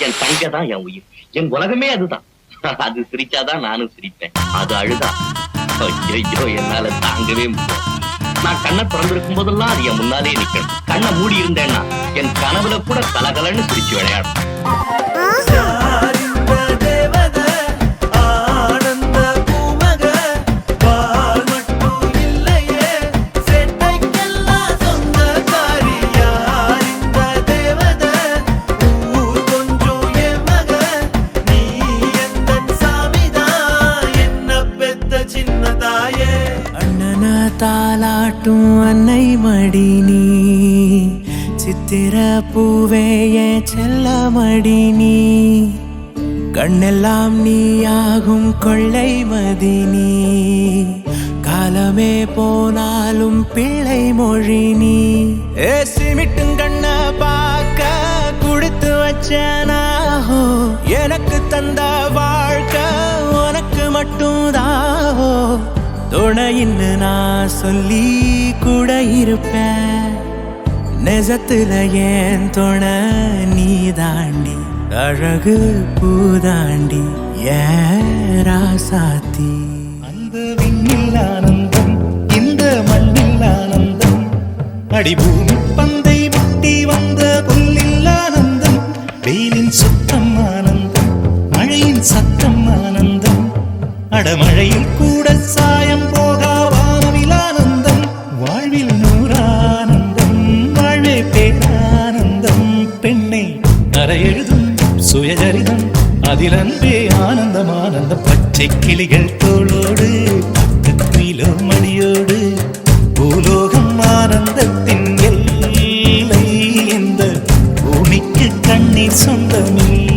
என் தங்க தான் என் உயிர், என் உலகமே அதுதான். அது சிரிச்சாதான் நானும் சிரிப்பேன், அது அழுதா ஐயோ என்னால தாங்கவே முடியும். நான் கண்ணை திறந்திருக்கும் போதெல்லாம் அது என் முன்னாலே நிக்கணும். கண்ணை மூடி இருந்தேன்னா என் கனவுல கூட கலகலன்னு சிரிச்சு விளையாடும். தாலாட்டும் அன்னை மடி நீ, சித்திர பூவே என் செல்ல மடி நீ, கண்ணெல்லாம் நீயாகும் கொள்ளை மதி நீ, காலமே போனாலும் பிள்ளை மொழி நீ. சிமிட்டும் கண்ண பார்க்க குடுத்து வச்சனாஹோ, எனக்கு தந்த வாழ்க்கை உனக்கு மட்டும் தாஹோ, துணையின்னு நான் சொல்லி கூட இருப்பேன், நெசத்துல ஏன் துணை நீ தாண்டி, அழகு பூதாண்டி ஏன் ராசாத்தி. அந்த விண்ணில் ஆனந்தம், இந்த மண்ணில் ஆனந்தம், அடிபூமி பந்தை முட்டி வந்த புல்லில் ஆனந்தம், வெயிலின் சுத்தம் ஆனந்தம், மழையின் சத்தம் ஆனந்தம், அடமழையில் கூட சாயம் போகா வானவில் ஆனந்தம், வாழ்வில் நூறானந்தம், வாழ்வே பேரானந்தம், பெண்ணை அற எழுதும் சுயஜரிதம், அதில் அன்பே ஆனந்தம் ஆனந்தம். பச்சை கிளிகள் தோளோடு பட்டு குயிலோ மணியோடு, பூலோகம் ஆனந்தத்தின் எல்லை, இந்த பூமிக்கு கண்ணீர் சொந்தமில்லை.